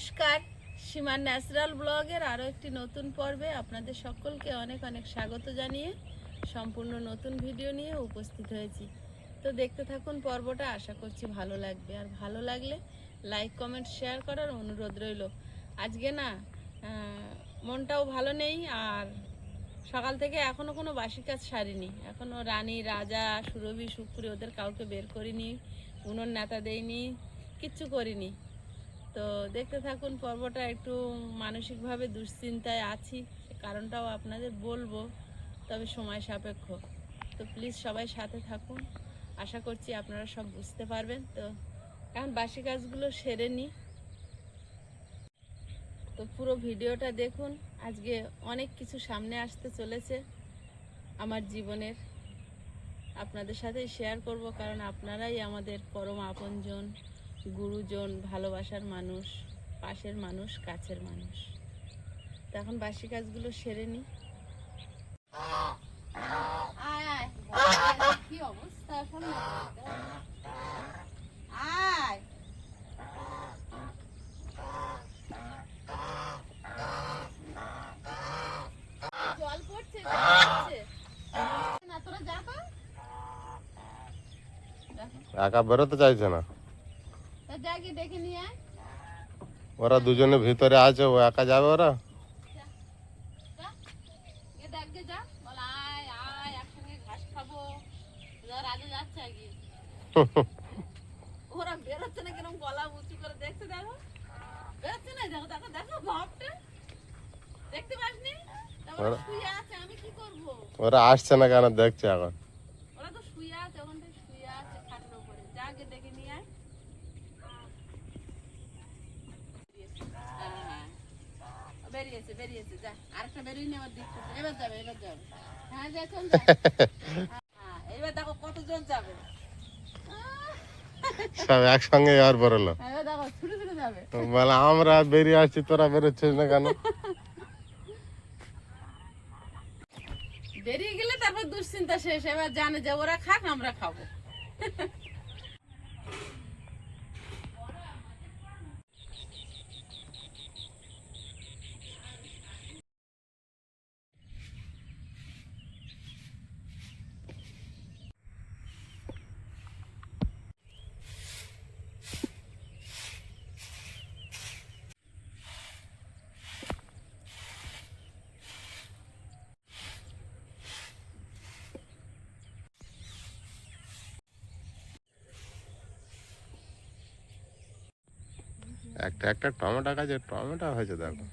নমস্কার, সীমার ন্যাচারাল ব্লগের আরও একটি নতুন পর্বে আপনাদের সকলকে অনেক অনেক স্বাগত জানিয়ে সম্পূর্ণ নতুন ভিডিও নিয়ে উপস্থিত হয়েছি। তো দেখতে থাকুন পর্বটা, আশা করছি ভালো লাগবে। আর ভালো লাগলে লাইক কমেন্ট শেয়ার করার অনুরোধ রইল। আজকে না মনটাও ভালো নেই, আর সকাল থেকে এখনও কোনো বাসি কাজ সারিনি। এখনও রানী, রাজা, সুরভি, সুপুরি ওদের কাউকে বের করিনি, উনুন নেতা দেইনি, কিচ্ছু করিনি। তো দেখতে থাকুন পর্বটা। একটু মানসিকভাবে দুশ্চিন্তায় আছি, কারণটাও আপনাদের বলবো, তবে সময় সাপেক্ষ। তো প্লিজ সবাই সাথে থাকুন, আশা করছি আপনারা সব বুঝতে পারবেন। তো এখন বাসি কাজগুলো সেরে নিই। তো পুরো ভিডিওটা দেখুন। আজকে অনেক কিছু সামনে আসতে চলেছে আমার জীবনের, আপনাদের সাথে শেয়ার করব, কারণ আপনারাই আমাদের পরম আপনজন, গুরুজন, ভালোবাসার মানুষ, পাশের মানুষ, কাছের মানুষ। তো এখন বাসি কাজগুলো সেরে নিই। কি অবস্থা, আয় জল পড়ছে না, তোরা যা তো, একা বেরোতে চাইছে না। যাকে ডেকে নিয়ে আয়। ওরা দুজনে ভিতরে আছে, ও একা যাবে? ওরা ওরা বেরোচ্ছে না, কিরকম গলা উঁচু করে দেখছে, দেখো বেরোচ্ছে না, দেখো দেখো দেখো ভাবটা দেখতে পাসনি? শুয়ে আছে, আমি কি করবো? ওরা আসছে না কেন দেখছে এখন? ওরা তো শুয়ে আছে, ওখানটায় শুয়ে আছে খাটের উপরে। যাকে ডেকে নিয়ে আয়। বেরিয়েছে বেরিয়েছে, যা আরেকটা বেরিয়ে নেওয়ার দিক। এবার যাবে, এবার যাবে। হ্যাঁ যা, চল যা। হ্যাঁ এবার দেখো কতজন যাবে, সব একসঙ্গে আর বেরোলো। এবার দেখো ছুটে ছুটে যাবে। বলে আমরা বেরিয়ে আসছি, তোরা বেরোচ্ছিস না কেন? বেরিয়ে গেলে তারপর দুশ্চিন্তা শেষ। এবার জানে যে ওরা খাক, আমরা খাবো। একটা একটা টমেটো গাছে টমেটো হয়েছে, দেখো।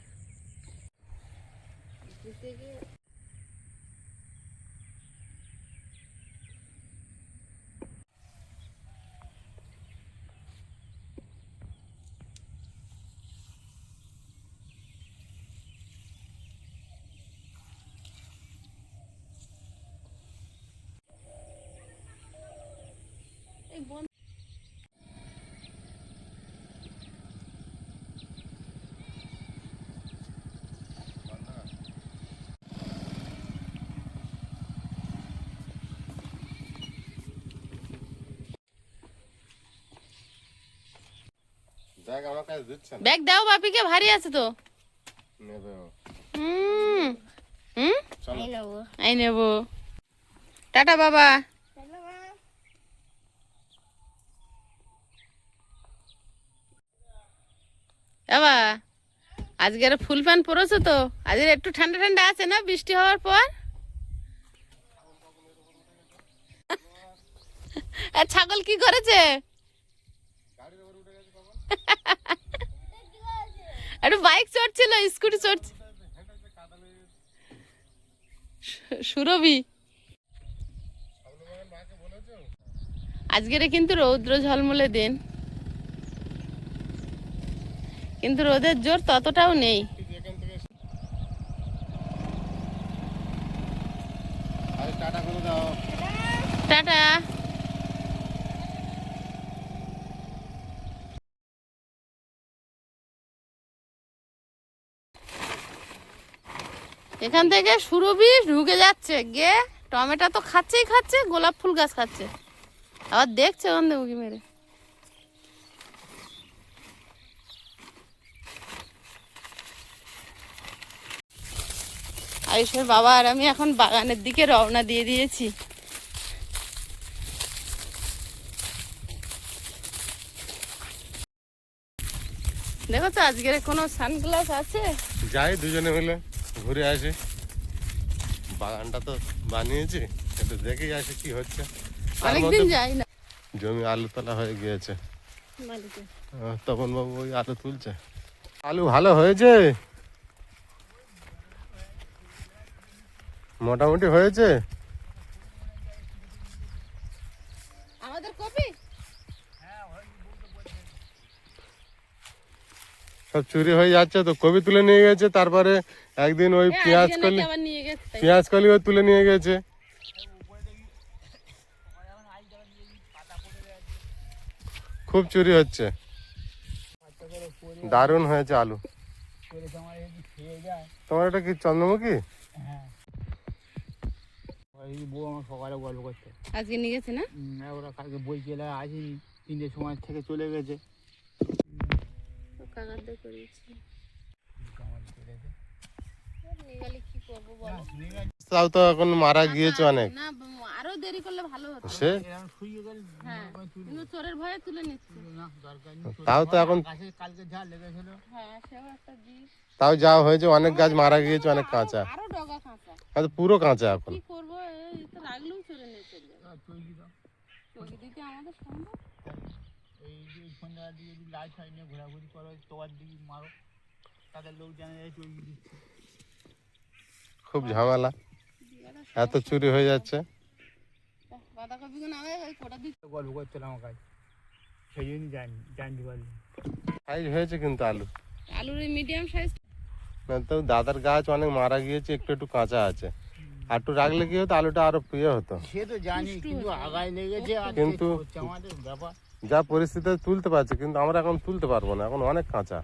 দেখ আমার কাছে দিচ্ছে না। ব্যাগ দাও বাপিকে, ভারী আছে তো। নেবে ও। হুম হুম, চলো। এই নেব। টাটা বাবা। বাবা আজকে আর ফুল প্যান্ট পরেছো তো? আজকে একটু ঠান্ডা ঠান্ডা আছে না, বৃষ্টি হওয়ার পর? আর ছাগল কি করেছে? একটু বাইক চড়ছিল, স্কুটি চড়ছিল। সুরভি আজকের কিন্তু রৌদ্র ঝলমলে দিন, কিন্তু রোদের জোর ততটাও নেই। টাটা করে দাও। টাটা। এখান থেকে সুরভি ঢুকে যাচ্ছে, গে টমেটো তো খাচ্ছেই খাচ্ছে, গোলাপ ফুল গাছ খাচ্ছে, আবার দেখছে ওখান থেকে উকি মেরে। আয়ুষের বাবা আর আমি এখন বাগানের দিকে রওনা দিয়ে দিয়েছি। দেখো তো আজকের কোনো সানগ্লাস আছে? যাই দুজনে মিলে ঘুরে আসি, বাগানটা তো বানিয়েছি, একটু দেখেই আসি কি হচ্ছে। তার অনেকদিন মধ্যে যাই না। জমি আলু তোলা হয়ে গিয়েছে, তপন বাবু ওই আলু তুলছে। আলু ভালো হয়েছে, মোটামুটি হয়েছে। আমাদের কপি সব চুরি হয়ে যাচ্ছে তো, কবি তুলে নিয়ে গেছে, তারপরে একদিন ওই পেঁয়াজ কলিও তুলে নিয়ে গেছে। খুব চুরি হচ্ছে, দারুণ হয়েছে আলু। তোমার এটা কি চন্দ্রমুখী? বউ আমার সকালে গল্প করতে আজকে নিয়ে গেছে না? ওরা কালকে বই চলে আসেনি, 3টের সময় থেকে চলে গেছে। তাও তো এখন মারা গিয়েছে অনেক। না, আরো দেরি করলে ভালো হতো। সে হ্যাঁ, কিন্তু চোরের ভয়ে তুলে নিচ্ছে। তাও তো এখন, কালকে যা লেগেছিল হ্যাঁ, সেও একটা দিক। তাও যা হয়েছে, অনেক গাছ মারা গিয়েছে, অনেক কাঁচা, আরো ডগা কাঁচা। হয়তো পুরো কাঁচা এখন। কি করবো, এই তো রাখলেও চলে নিয়ে চলে যাবে। চলে দিতে আমাদের সম্ভব? এই যে সন্ধ্যা দিয়ে যদি লাইট ফাইট নিয়ে ঘোরাঘুরি করো, তোমার দিকে মারো, তাদের লোক জানা যায় চলে দিচ্ছে। খুব ঝামেলা, এত চুরি হয়ে যাচ্ছে। বাঁধাকপি গুলো আমি ওই কোটা দিচ্ছি। গল্প করছিলাম আমার কাছে, সেই জন্যই জানতে পারলি। সাইজ হয়েছে কিন্তু আলু, আলুর মিডিয়াম সাইজ। না তো দাদার গাছ অনেক মারা গিয়েছে, একটু একটু কাঁচা আছে, আর একটু রাখলে কি হতো, আলুটা আরো প্রিয় হতো। সে তো জানি, কিন্তু আগায় লেগেছে, আর কিন্তু হচ্ছে আমাদের ব্যাপার। যা পরিস্থিতি তুলতে পারছে, কিন্তু আমরা এখন তুলতে পারবো না, এখন অনেক কাঁচা।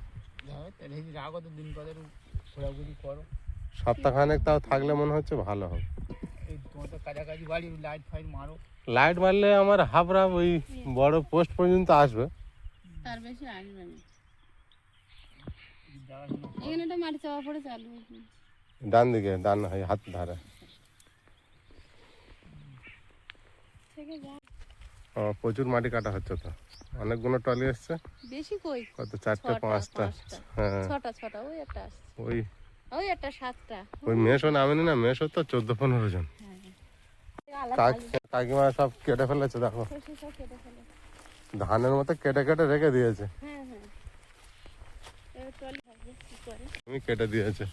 তাহলে রাখো তো, দিন কদের ঘোরাঘুরি করো। সপ্তাহখানেক তাও থাকলে মনে হচ্ছে ভালো হবে। এই তোমার তো কাছাকাছি বাড়ি, লাইট ফাইট মারো। লাইট মারলে আমার হাবড়া ওই বড় পোস্ট পর্যন্ত আসবে, তার বেশি আসবে না। এখানে একটা মাটি চাপা পড়ে চালু ডান দিকে, ডান হাত ধারে। প্রচুর মাটি কাটা হচ্ছে তো, অনেকগুলো টলি এসছে। বেশি কই, কত, 4টে 5টা? হ্যাঁ, ছটা ওই একটা আসছে, ওই ওই একটা 7টা। ওই মেশো নামেনি না, মেশো তো 14-15 জন। কাকিমা সব কেটে ফেলেছে, দেখো ধানের মতো কেটে কেটে রেখে দিয়েছে। হ্যাঁ হ্যাঁ, এবার ট্রলি থাকবে কি করে। তুমি কেটে দিয়েছে।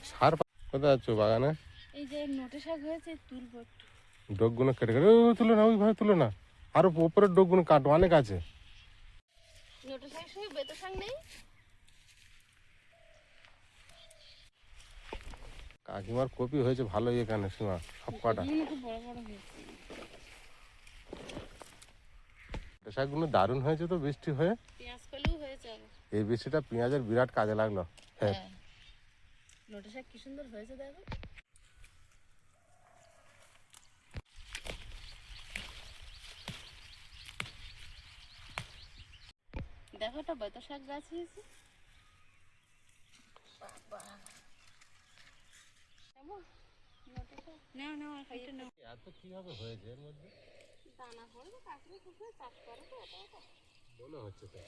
সার কোথায় আছো বাগানে? এই যে নোটে শাক হয়েছে, তুলবো একটু। ডোকগুলো কেটে কেটে, তুলো না, ওইভাবে তুলো না, আরো উপরের ডোকগুলো কাটো, অনেক আছে। নোটে শাকের সঙ্গে বেতো শাক নেই? কাকিমার কপি হয়েছে ভালোই এখানে, সীমা সব কাটা। খুব বড় বড় হয়েছে। শাকগুলো দারুণ হয়েছে তো বৃষ্টি হয়ে। পেঁয়াজ কলিও হয়েছে আবার। এই বৃষ্টিটা পেঁয়াজের বিরাট কাজে লাগলো। হ্যাঁ, নোটে শাক কি সুন্দর হয়েছে দেখো। দেখো একটা বেতো শাক গাছ হয়েছে। নাও নাও, একটা নাও। এত কিভাবে হয়েছে এর মধ্যে? দানা পড়বে, কাকড়ি কুকুরে চাষ করে তো, এটা মনে হচ্ছে তো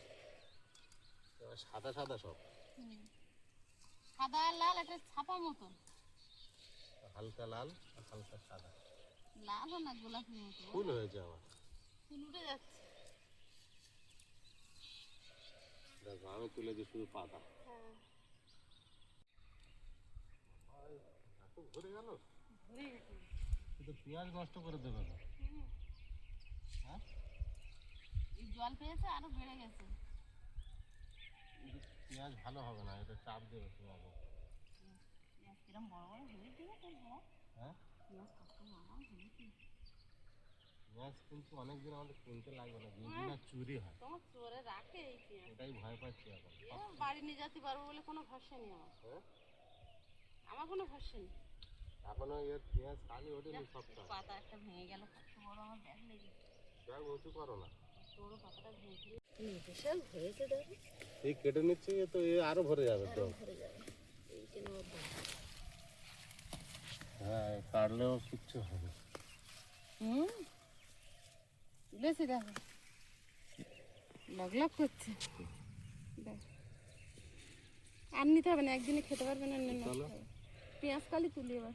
সাদা সাদা সব, সাদা আর লাল, একটা ছাপা মতন। হালকা লাল আর হালকা সাদা, লাল না গোলাপি মতো। ফুল হয়েছে আবার, ফুল উঠে যাচ্ছে। দেখো আমি তুলেছি শুধু পাতা। ঘুরে গেল, শুধু পেঁয়াজ নষ্ট করে দেবে না। হ্যাঁ, এই জল পেয়েছে, আরো বেড়ে গেছে। পেঁয়াজ ভালো হবে না, এটা চাপ দেবে পেঁয়াজ। এরকম বড় বড় হয়েছে, হ্যাঁ, পেঁয়াজ কিন্তু অনেকদিন আমাদের কিনতে লাগবে না, যদি না চুরি হয়। তোমার চোরে রাখে এই পেঁয়াজ, এটাই ভয় পাচ্ছি এখন। বাড়ি নিয়ে যেতে পারবো বলে কোনো ভরসা নেই আমার। আমার কোনো ভরসা নেই। এখনো এর পেঁয়াজ কালি ওঠেনি সবটা। পাতা একটা ভেঙে গেল, কত বড় আমার ব্যাগ লেগে। ব্যাগ উঁচু করো না। বড় পাতাটা ভেঙে গেল। বিশাল হয়েছে দেখো। এই কেটে নিচ্ছি তো এ আরো ভরে যাবে তো। ভরে যাবে এইটা নেওয়ার দাম। হ্যাঁ কাটলেও কিচ্ছু হবে। তুলেছি দেখো, লগ লগ করছে। দেখ, আর নিতে হবে না, একদিনে খেতে পারবে না। চলো। পেঁয়াজ কালি তুলি এবার।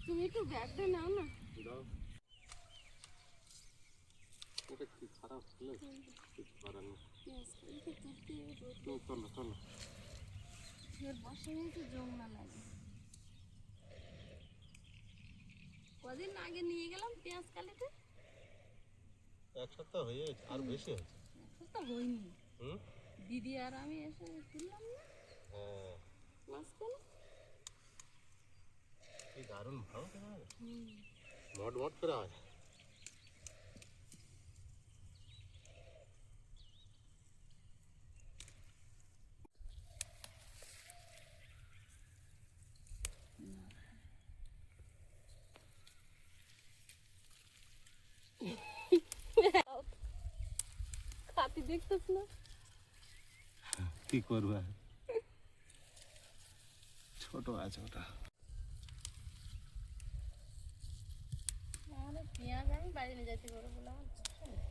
তুমি একটু ব্যাগটা নাও না। দাও। এটা কি খারাপ হলো? কিছু করার নেই। পেঁয়াজ কালি তো তুলতে রোদ। চলো চলো। এর বসে হয়েছে জং না লাগে। কদিন আগে নিয়ে গেলাম পেঁয়াজ কালিতে। এক সপ্তাহ হয়ে গেছে, আর বেশি হয়েছে। তো হয়নি। হুম? দিদি আর আমি এসে তুললাম না হ্যাঁ। মাঝখানে। কি দারুণ ভালো তোমার। মট মট করে হয়। খাতি দেখতেছ না? কি করবে, ছোট আছে ওটা। আমাদের পেঁয়াজ আমি বাড়ি নিয়ে যেতে পারবো বলে আমার ভরসা নেই।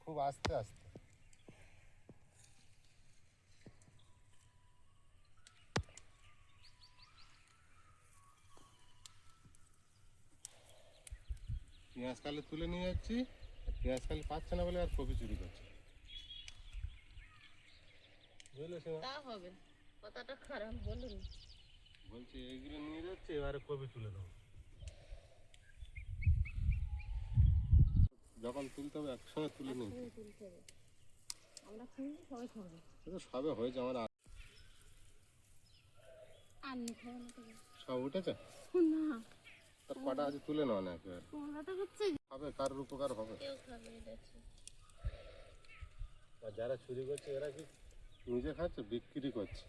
খুব আস্তে আস্তে। পেঁয়াজ কালি তুলে নিয়ে যাচ্ছি, পেঁয়াজ কালি পাচ্ছে না বলে আর কপি চুরি করছে। বুঝলে সীমা? তা হবে না, কথাটা খারাপ বলুন। বলছি এইগুলো নিয়ে যাচ্ছে, এবারে কপি তুলে দেবো। যখন তুলতে হবে একসঙ্গে তুলে নিই। তুলতে হবে, আমরা খুঁজলে সবাই খাবো। সবে হয়েছে আমার। আর নিতে হবে না তো। সব উঠেছে, না তার কটা আছে তুলে নেওয়া না একেবারে। কোনটা হচ্ছে হবে, কারোর উপকার হবে। কেউ খাবে এটা ঠিক। আর যারা চুরি করছে এরা কি নিজে খাচ্ছে, বিক্রি করছে?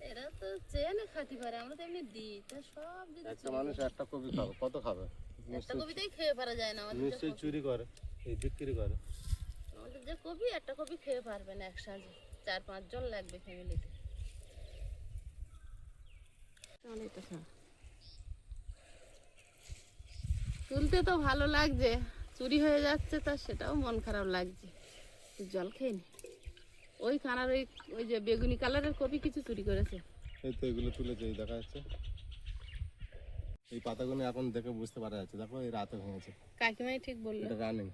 এরা তো চেনে খাতে পারে, আমরা তো এমনি দিই। তা সব যদি একটা মানুষ একটা কপি খাবে, কত খাবে? একটা কবিতাই খেয়ে পারা যায় না। আমাদের নিশ্চয়ই চুরি করে, এই বিক্রি করে। আমাদের যে কবি, একটা কবি খেয়ে পারবে না একসাথে। 4-5 জন লাগবে ফ্যামিলিতে। তাহলে এটা খা। তুলতে তো ভালো লাগছে, চুরি হয়ে যাচ্ছে তা সেটাও মন খারাপ লাগছে। জল খেয়ে নি। ওই কানার ওই ওই যে বেগুনি কালারের কপি কিছু চুরি করেছে। এই তো এগুলো তুলেছে, এই দেখা যাচ্ছে। এই পাতাগুলো এখন দেখে বুঝতে পারা যাচ্ছে, দেখো এই রাতে ভেঙেছে। কাকিমাই ঠিক বললো। এটা রানিং।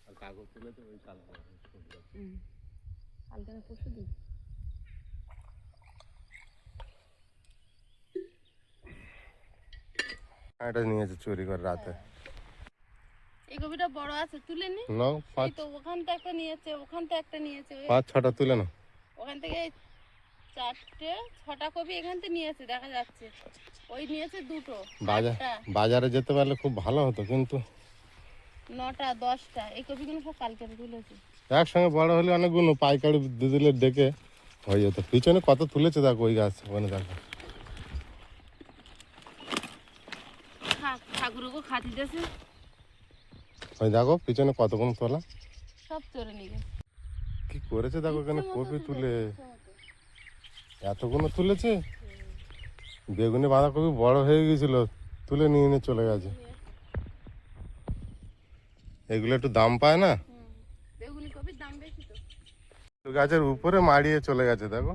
আর কাগজ তুলে তো ওই কালো কালকে না পরশু দিন। এটা নিয়েছে চুরি করে রাতে। এই কপিটা বড় আছে, তুলে নি। নাও, এই তো ওখান থেকে একটা নিয়েছে, ওখান থেকে একটা নিয়েছে। ওই 5-6টা তুলে নাও। ওখান থেকে 4-6টা কপি এখান থেকে নিয়েছে, দেখা যাচ্ছে। ওই নিয়েছে 2টো। বাজারে যেতে পারলে খুব ভালো হতো, কিন্তু 9টা 10টা এই কপিগুলো সব কালকে তুলেছে। একসঙ্গে বড় হলে অনেকগুলো পাইকারি দিলে ডেকে হয়ে যেত। পিছনে কত তুলেছে দেখো, ওই গাছ ওখানে দেখো। ঠাকুরকে খাতি দিয়েছে, ওই দেখো পিছনে কতক্ষণ তোলা। সব চোরে নিয়ে গেছে। কি করেছে দেখো, এখানে কপি তুলে এতগুলো তুলেছে। বেগুনি বাঁধাকপি বড় হয়ে গেছিল, তুলে নিয়ে নিয়ে চলে গেছে। এগুলো একটু দাম পায় না। বেগুনি কপির দাম বেশি তো। গাছের উপরে মাড়িয়ে চলে গেছে দেখো।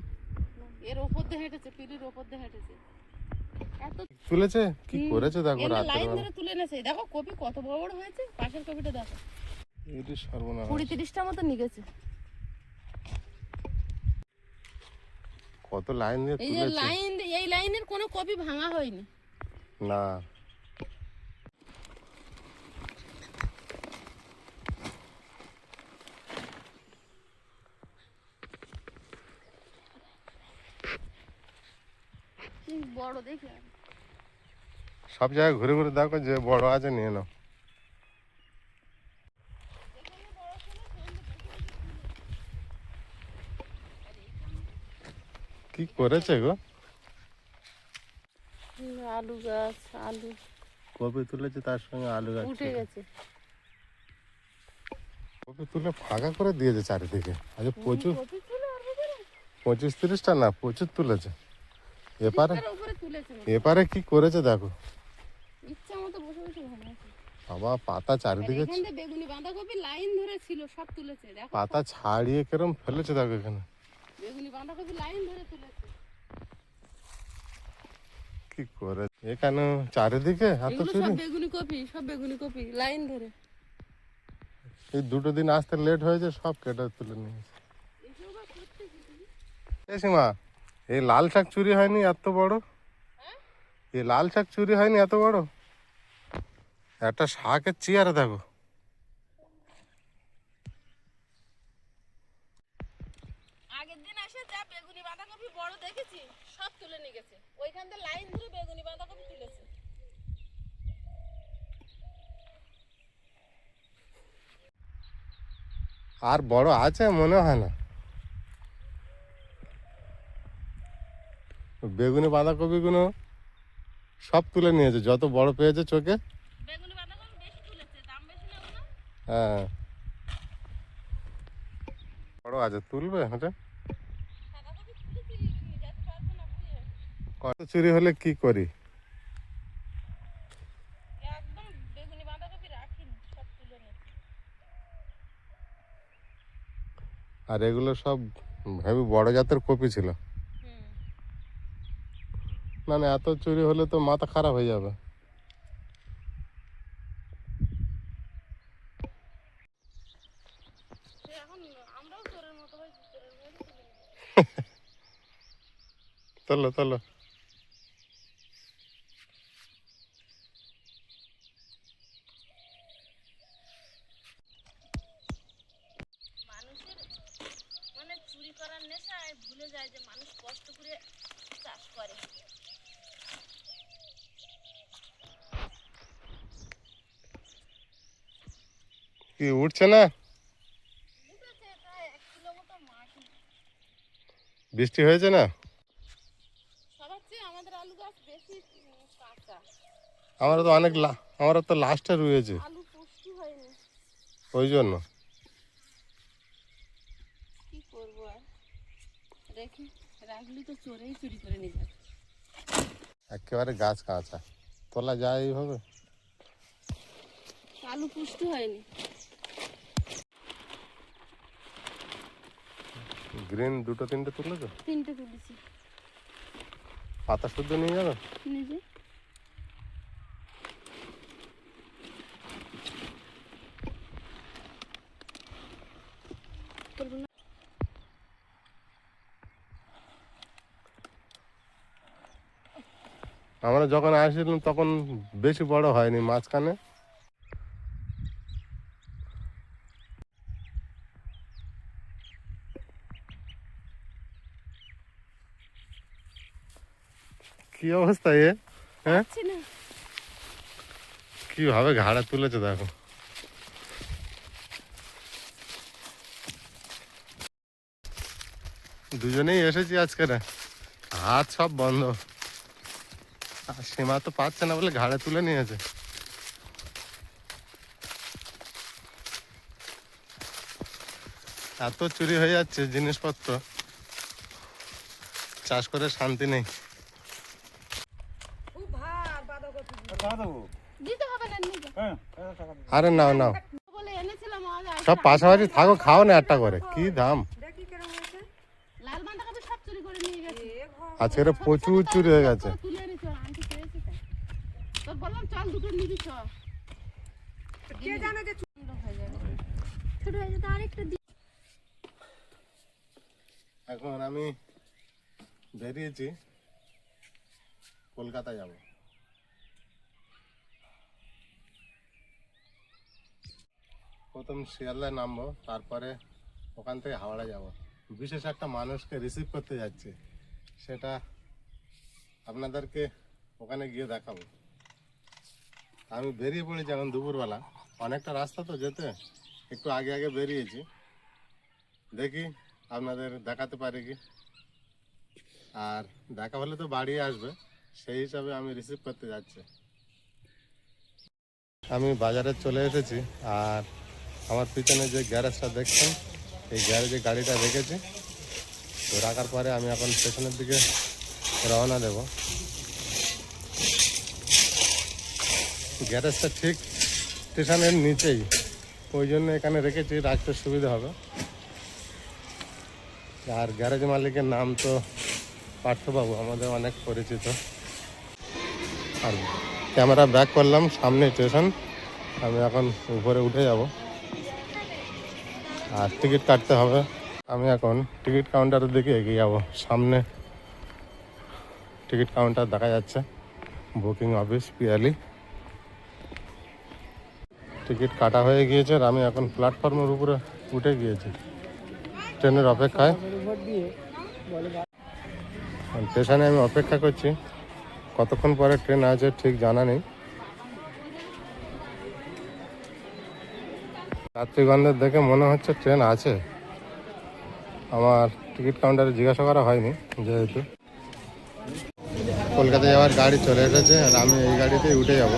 এর ওপর দিয়ে হেঁটেছে, পিড়ির ওপর দিয়ে হেঁটেছে। এত তুলেছে, কি করেছে দেখো রাতের লাইন বেলা। ধরে তুলে নেছে। দেখো কপি কত বড় বড় হয়েছে। পাশের কপিটা দেখো, এটি সর্বনাশ। 20-30টা মতো নিয়ে গেছে। কত লাইন দিয়ে এই যে তুলেছে। লাইন, এই লাইনের কোনো কপি ভাঙা হয়নি। না, কি বড় দেখে। সব জায়গায় ঘুরে ঘুরে দেখো, যে বড় আছে নিয়ে নাও। কি করেছে গো? আলু গাছ, আলু কপি তুলেছে, তার সঙ্গে আলু গাছ উঠে গেছে। কপি তুলে ফাঁকা করে দিয়েছে চারিদিকে। আচ্ছা প্রচুর, কপি ছিল ওর ভিতরে? 25-30টা না, প্রচুর তুলেছে। এপারে তার উপরে তুলেছে মনে হয়। এপারে কি করেছে দেখো ইচ্ছা মতো বসে বসে ভালো আছে। বাবা, পাতা চারিদিকে এখান থেকে বেগুনি বাঁধাকপি লাইন ধরে ছিল, সব তুলেছে দেখো। পাতা ছাড়িয়ে কেরম ফেলেছে দেখো এখানে। বেগুনি বাঁধাকপি লাইন ধরে তুলেছে। কি করে এখানে চারিদিকে এত এগুলো চুরি। সব বেগুনি কপি, সব বেগুনি কপি লাইন ধরে। এই 2 দিন আসতে লেট হয়েছে, সব কেটে তুলে নিয়েছে। এসব আর করতে কি তুমি? এ সীমা, এই লাল শাক চুরি হয়নি এত বড়? এই লাল শাক চুরি হয়নি এত বড়? একটা শাকের চেয়ারে দেখো। আগের দিন এসে যা বেগুনি বাঁধাকপি বড় দেখেছি সব তুলে নিয়ে গেছে। ওইখান থেকে লাইন ধরে বেগুনি বাঁধাকপি তুলেছে। আর বড় আছে মনে হয় না। বেগুনি বাঁধাকপিগুলো সব তুলে নিয়েছে, যত বড় পেয়েছে চোখে। বেগুনি বাঁধাকপি বেশি তুলেছে, দাম বেশি না ওগুলো? হ্যাঁ, বড় আছে, তুলবে হ্যাঁ। বাঁধাকপি তুলেছি, নিয়ে যেতে পারবো না বুঝে। কত চুরি হলে কি করি? একদম বেগুনি বাঁধাকপি রাখিনি, সব তুলে নিয়েছে। আর এগুলো সব হেবি বড় জাতের কপি ছিল। না না, এত চুরি হলে তো মাথা খারাপ হয়ে যাবে। এখন আমরাও চোরের মতো হয়েছি, চোরের মতো তুলে নিয়েছি। চলো চলো। মানুষের মানে চুরি করার নেশায় ভুলে যায় যে মানুষ কষ্ট করে চাষ করে। কি উঠছে না? উঠেছে প্রায় 1 কিলো মতো মাটি। বৃষ্টি হয়েছে না? সবার চেয়ে আমাদের আলু গাছ বেশি কাঁচা। আমরা তো অনেক আমরা তো লাস্টে রয়েছে, আলু পুষ্টি হয়নি। ওই জন্য। কি করবো আর, রেখে রাখলি তো চোরেই চুরি করে নিয়ে যাবে। একেবারে গাছ কাঁচা, তোলা যায় এইভাবে? আলু পুষ্টি হয়নি। গ্রিন 2-3টে তুলেছো? 3টে তুলেছি। পাতা শুদ্ধ নিয়ে যাবে? নিজে করবো না। আমরা যখন আসছিলাম তখন বেশি বড় হয়নি, মাঝখানে। কি অবস্থা এ? হ্যাঁ, পাচ্ছি না। কিভাবে ঘাড়ে তুলেছে দেখো। দুজনেই এসেছি আজকে, হাত সব বন্ধ। আর সীমা তো পাচ্ছে না বলে ঘাড়ে তুলে নিয়েছে। এত চুরি হয়ে যাচ্ছে জিনিসপত্র, চাষ করে শান্তি নেই। দিতে হবে না, নিয়ে যা। আরে নাও নাও, বলে এনেছিলাম আজ সব পাশাপাশি থাকো, খাও না একটা করে। কি দাম! লাল বাঁধাকপি সব চুরি করে নিয়ে গেছে। আজকে এটা প্রচুর চুরি হয়ে গেছে। তুলে এনেছ, আনতে চেয়েছে তাই। তোর বললাম চল দুটো নিবি চ। কে জানে যে ছোট হয়ে যাবে, ছোট হয়ে যেতে আরেকটা দি। এখন আমি বেরিয়েছি, কলকাতা যাব। প্রথম শিয়ালদায় নামবো, তারপরে ওখান থেকে হাওড়া যাব। বিশেষ একটা মানুষকে রিসিভ করতে যাচ্ছি, সেটা আপনাদেরকে ওখানে গিয়ে দেখাবো। আমি বেরিয়ে পড়েছি এখন দুপুরবেলা, অনেকটা রাস্তা তো যেতে, একটু আগে আগে বেরিয়েছি। দেখি আপনাদের দেখাতে পারি কি। আর দেখা হলে তো বাড়ি আসবে, সেই হিসাবে আমি রিসিভ করতে যাচ্ছি। আমি বাজারে চলে এসেছি, আর আমার পিছনে যে গ্যারেজটা দেখছেন, এই গ্যারেজে গাড়িটা রেখেছি। তো রাখার পরে আমি এখন স্টেশনের দিকে রওনা দেব। গ্যারেজটা ঠিক স্টেশনের নিচেই, ওই জন্য এখানে রেখেছি, রাখতে সুবিধা হবে। আর গ্যারেজ মালিকের নাম তো পার্থবাবু, আমাদের অনেক পরিচিত। আর ক্যামেরা ব্যাক করলাম, সামনে স্টেশন। আমি এখন উপরে উঠে যাব আর টিকিট কাটতে হবে। আমি এখন টিকিট কাউন্টারের দিকে এগিয়ে যাব। সামনে টিকিট কাউন্টার দেখা যাচ্ছে, বুকিং অফিস পিয়ালি। টিকিট কাটা হয়ে গিয়েছে, আর আমি এখন প্ল্যাটফর্মের উপরে উঠে গিয়েছি ট্রেনের অপেক্ষায়। স্টেশনে আমি অপেক্ষা করছি, কতক্ষণ পরে ট্রেন আছে ঠিক জানা নেই। যাত্রীগণদের দেখে মনে হচ্ছে ট্রেন আছে। আমার টিকিট কাউন্টারে জিজ্ঞাসা করা হয়নি, যেহেতু কলকাতায় যাওয়ার গাড়ি চলে এসেছে, আর আমি এই গাড়িতেই উঠে যাব।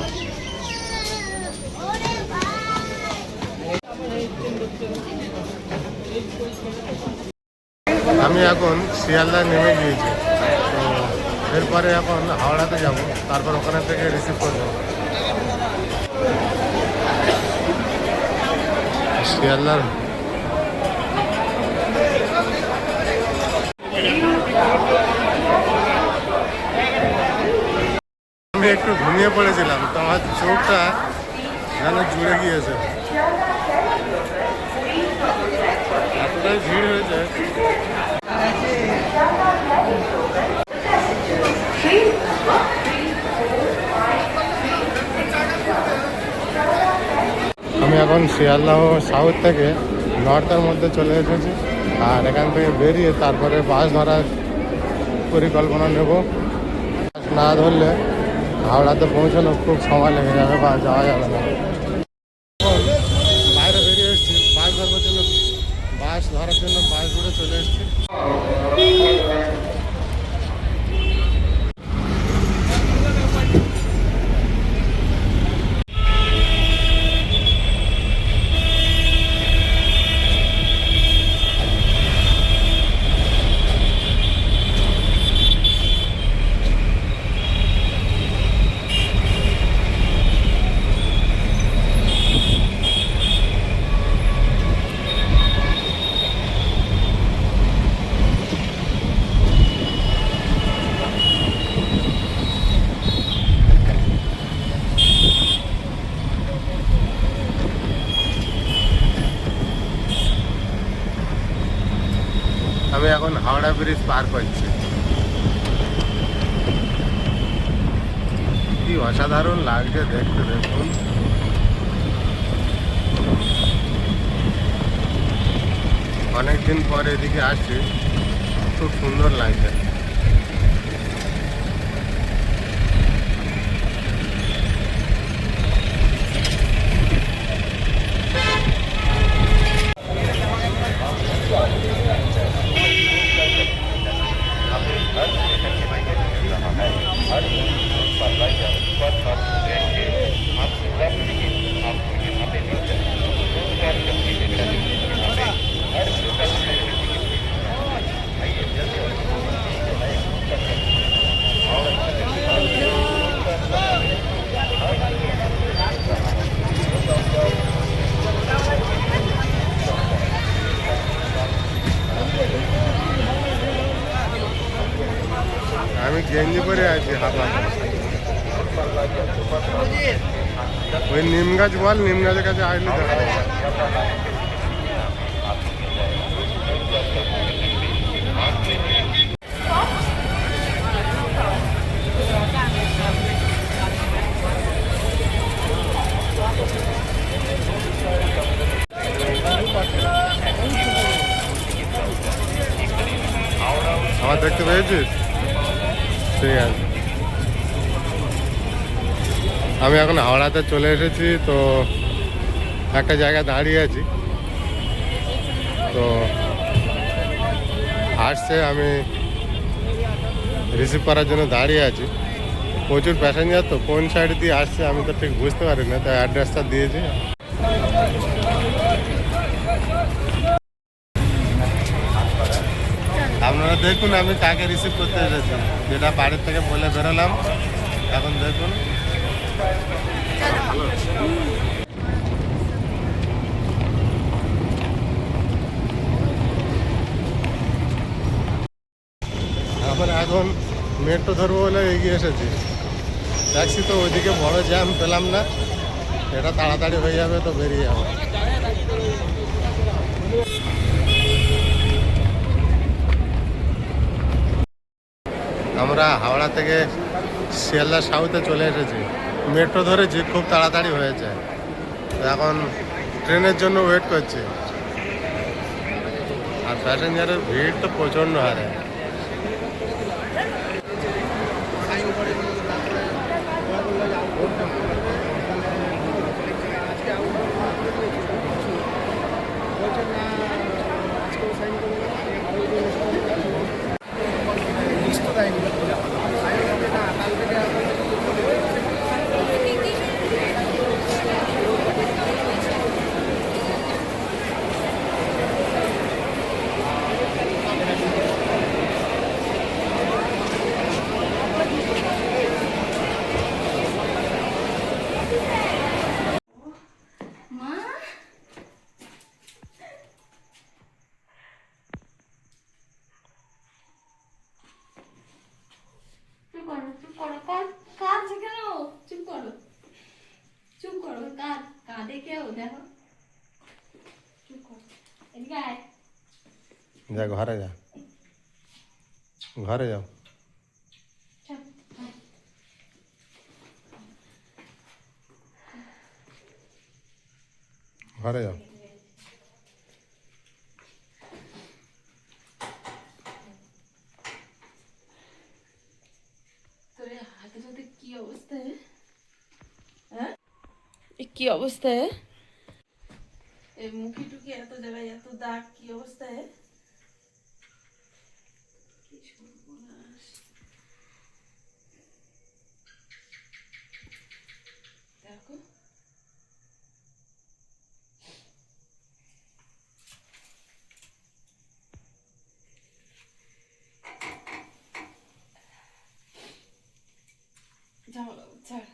আমি এখন শিয়ালদায় নেমে গিয়েছি, তো এরপরে এখন হাওড়াতে যাব, তারপর ওখানে থেকে রিসিভ করবো। শিয়ালদার আমি একটু ঘুমিয়ে পড়েছিলাম, তো আমার চোখটা যেন জুড়ে গিয়েছে, এতটাই ভিড় হয়েছে। আমি এখন শিয়ালদাহ সাউথ থেকে নর্থের মধ্যে চলে এসেছি, আর এখান থেকে বেরিয়ে তারপরে বাস ধরার পরিকল্পনা নেব। বাস না ধরলে হাওড়াতে পৌঁছানো খুব সময় লেগে যাবে বা যাওয়া যাবে না। বাইরে বেরিয়ে এসেছি বাস ধরার জন্য, বাস রুটে চলে এসেছি। আমি এখন হাওড়া ব্রিজ পার করছি। কি অসাধারণ লাগছে দেখতে, দেখুন। অনেকদিন পর এদিকে আসছি, খুব সুন্দর লাগছে। আমি গেঞ্জি পরে আছি হাফা। ওই নিম গাছ বল, নিম গাছের কাছে আসলে দেখা যাবে। আমার দেখতে পেয়েছিস? ঠিক আছে, আমি এখন হাওড়াতে চলে এসেছি। তো একটা জায়গায় দাঁড়িয়ে আছি, তো আসছে, আমি রিসিভ করার জন্য দাঁড়িয়ে আছি। প্রচুর প্যাসেঞ্জার তো, কোন সাইড দিয়ে আসছে আমি তো ঠিক বুঝতে পারি না, তাই অ্যাড্রেসটা দিয়েছি। আপনারা দেখুন আমি কাকে রিসিভ করতে এসেছি, যেটা বাড়ির থেকে বলে বেরোলাম। এখন দেখুন এখন মেট্রো ধরবো বলে এগিয়ে এসেছি। ট্যাক্সি তো ওইদিকে বড় জ্যাম পেলাম না, এটা তাড়াতাড়ি হয়ে যাবে তো বেরিয়ে যাবো। আমরা হাওড়া থেকে শিয়ালদা সাউথে চলে এসেছি, মেট্রো ধরেছি, খুব তাড়াতাড়ি হয়েছে। এখন ট্রেনের জন্য ওয়েট করছি, আর প্যাসেঞ্জারের ভিড় তো প্রচণ্ড হারে। যা ঘরে যা, ঘরে যাও। ঘরে যাও। তোর এই হাতের কি অবস্থা? হ্যাঁ, কি অবস্থা? এই মুখি টুকি এত জায়গায় এত দাগ, কি অবস্থা? কি সর্বনাশ! দেখো, যাও ছাড়।